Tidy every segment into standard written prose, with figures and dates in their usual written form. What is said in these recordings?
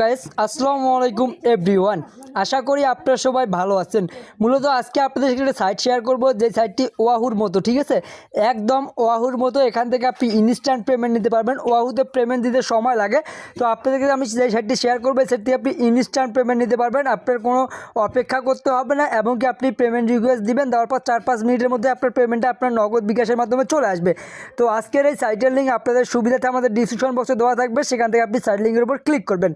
Guys আসসালামু আলাইকুম everyone. আশা করি আপনারা সবাই ভালো আছেন। মূলত আজকে আপনাদের সাথে একটা সাইট শেয়ার করব, যে সাইটটি ওয়াহুর মতো, ঠিক আছে, একদম ওয়াহুর মতো। এখান থেকে আপনি ইনস্ট্যান্ট পেমেন্ট নিতে পারবেন। ওয়াহুতে পেমেন্ট দিতে সময় লাগে, তো আপনাদেরকে আমি যে সাইটটি শেয়ার করবো সেটি আপনি ইনস্ট্যান্ট পেমেন্ট নিতে পারবেন। আপনার কোনো অপেক্ষা করতে হবে না, এবং কি আপনি পেমেন্ট রিকোয়েস্ট দিবেন, দেওয়ার পর 4-5 মিনিটের মধ্যে আপনার পেমেন্টটা আপনার নগদ বিকাশের মাধ্যমে চলে আসবে। তো আজকের এই সাইটের লিঙ্ক আপনাদের সুবিধাতে আমাদের ডিসক্রিপশন বক্সে দেওয়া থাকবে, সেখান থেকে আপনি সাইট লিঙ্কের উপর ক্লিক করবেন।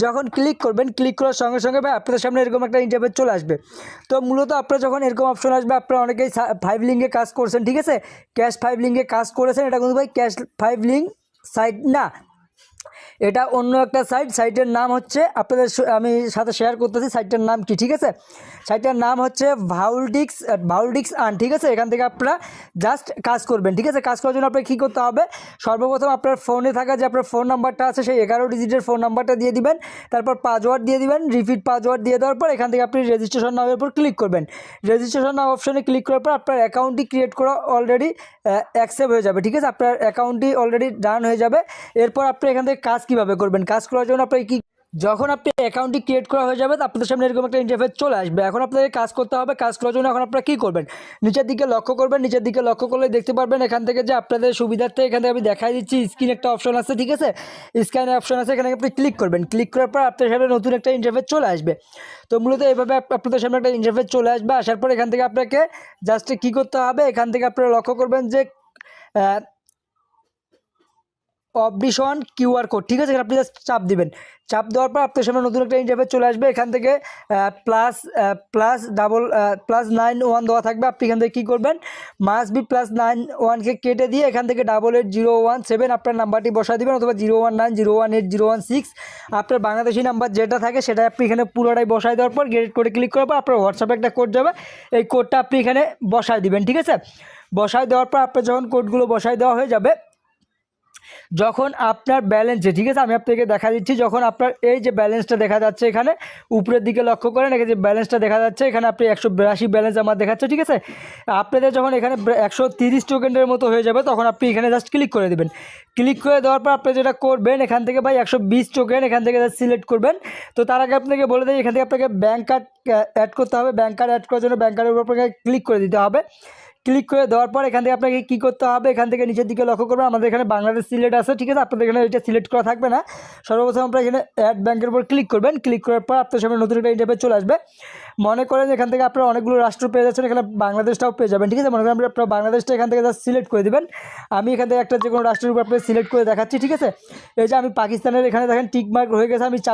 যখন ক্লিক করবেন, ক্লিক করার সঙ্গে সঙ্গে ভাই আপনাদের সামনে এরকম একটা ইন্টারফেস চলে আসবে। তো মূলত আপনারা যখন এরকম অপশন আসবে, আপনারা অনেকেই 5 লিঙ্কে কাজ করছেন, ঠিক আছে, ক্যাশ 5 লিঙ্কে কাজ করেছেন। এটা কিন্তু ভাই ক্যাশ 5 লিঙ্ক সাইট না, এটা অন্য একটা সাইটের নাম হচ্ছে, আপনাদের আমি সাথে শেয়ার করতেছি সাইটটার নাম কি, ঠিক আছে। সাইটটার নাম হচ্ছে ভাউলডিক্স আর্ন, ঠিক আছে। এখান থেকে আপনারা জাস্ট কাজ করবেন, ঠিক আছে। কাজ করার জন্য আপনাকে কী করতে হবে, সর্বপ্রথম আপনার ফোনে থাকা যে আপনার ফোন নাম্বারটা আছে, সেই 11 ডিজিটের ফোন নাম্বারটা দিয়ে দিবেন, তারপর পাসওয়ার্ড দিয়ে দিবেন। রিপিট পাসওয়ার্ড দিয়ে দেওয়ার পর এখান থেকে আপনি রেজিস্ট্রেশন নামের উপর ক্লিক করবেন। রেজিস্ট্রেশন নাম অপশনে ক্লিক করার পর আপনার অ্যাকাউন্টটি ক্রিয়েট করা অলরেডি অ্যাকসেপ্ট হয়ে যাবে, ঠিক আছে। আপনার অ্যাকাউন্টটি অলরেডি ডান হয়ে যাবে। এরপর আপনি এখান থেকে কাজ কীভাবে করবেন, কাজ করার জন্য আপনাকে কি, যখন আপনি অ্যাকাউন্টটি ক্রিয়েট করা হয়ে যাবে, আপনাদের সামনে এরকম একটা ইন্টারফেস চলে আসবে। এখন আপনাদের কাজ করতে হবে। কাজ করার জন্য এখন আপনারা কী করবেন, নিচের দিকে লক্ষ্য করবেন। নিচের দিকে লক্ষ্য করলে দেখতে পারবেন এখান থেকে যে আপনাদের সুবিধার্থে এখান থেকে আমি দেখাই দিচ্ছি, স্ক্রিন একটা অপশন আছে, ঠিক আছে, স্ক্যানের অপশন আছে, এখানে আপনি ক্লিক করবেন। ক্লিক করার পর আপনাদের সামনে নতুন একটা ইন্টারফেস চলে আসবে। তো মূলত এইভাবে আপনাদের সামনে একটা ইন্টারফেস চলে আসবে। আসার পর এখান থেকে আপনাকে জাস্ট কী করতে হবে, এখান থেকে আপনারা লক্ষ্য করবেন যে অপশন কিউআর কোড, ঠিক আছে, এখানে আপনি জাস্ট চাপ দিবেন। চাপ দেওয়ার পর আপনার সামনে নতুন একটা ইন্টারফেস চলে আসবে। এখান থেকে +91 দেওয়া থাকবে। আপনি এখান থেকে কী করবেন, মাস্ট বি +91কে কেটে দিয়ে এখান থেকে 880117 আপনার নাম্বারটি বসায় দেবেন, অথবা 019018016 আপনার বাংলাদেশি নাম্বার যেটা থাকে সেটা আপনি এখানে পুরোটাই বসায় দেওয়ার পর গেট করে ক্লিক করার পর আপনার হোয়াটসঅ্যাপে একটা কোড যাবে, এই কোডটা আপনি এখানে বসায় দিবেন, ঠিক আছে। বসায় দেওয়ার পর আপনার যখন কোডগুলো বসায় দেওয়া হয়ে যাবে, যখন আপনার ব্যালেন্সে, ঠিক আছে, আমি আপনাকে দেখা দিচ্ছি, যখন আপনার এই যে ব্যালেন্সটা দেখা যাচ্ছে এখানে উপরের দিকে লক্ষ্য করেন, এখানে যে ব্যালেন্সটা দেখা যাচ্ছে, এখানে আপনি 182 ব্যালেন্স আমার দেখাচ্ছে, ঠিক আছে। আপনাদের যখন এখানে 130 টোকেনের মতো হয়ে যাবে, তখন আপনি এখানে জাস্ট ক্লিক করে দেবেন। ক্লিক করে দেওয়ার পর আপনি যেটা করবেন, এখান থেকে ভাই 120 টোকেন এখান থেকে জাস্ট সিলেক্ট করবেন। তো তার আগে আপনাকে বলে দিই, এখান থেকে আপনাকে ব্যাঙ্ক কার্ড অ্যাড করতে হবে। ব্যাঙ্ক কার্ড অ্যাড করার জন্য ব্যাঙ্ক কার্ডের উপর আপনাকে ক্লিক করে দিতে হবে। ক্লিক করে দেওয়ার পর এখান থেকে আপনাকে কী করতে হবে, এখান থেকে নিচের দিকে লক্ষ্য করবেন, আমাদের এখানে বাংলাদেশ সিলেক্ট আছে, ঠিক আছে। আপনাদের এখানে এটা সিলেক্ট করা থাকবে না। সর্বপ্রথম আপনারা এখানে অ্যাড ব্যাঙ্কের উপর ক্লিক করবেন। ক্লিক করার পর আপনার সামনে নতুন একটা ইন্টারফেস চলে আসবে। মনে করেন এখান থেকে আপনারা অনেকগুলো রাষ্ট্র পেয়ে যাচ্ছেন, এখানে বাংলাদেশটাও পেয়ে যাবেন, ঠিক আছে। মনে করেন আপনারা বাংলাদেশটা এখান থেকে জাস্ট সিলেক্ট করে দেবেন। আমি এখান থেকে একটা যে কোনো রাষ্ট্রের উপর আপনাকে সিলেক্ট করে দেখাচ্ছি, ঠিক আছে। এই যে আমি পাকিস্তানের এখানে দেখেন টিক মার্ক হয়ে গেছে, আমি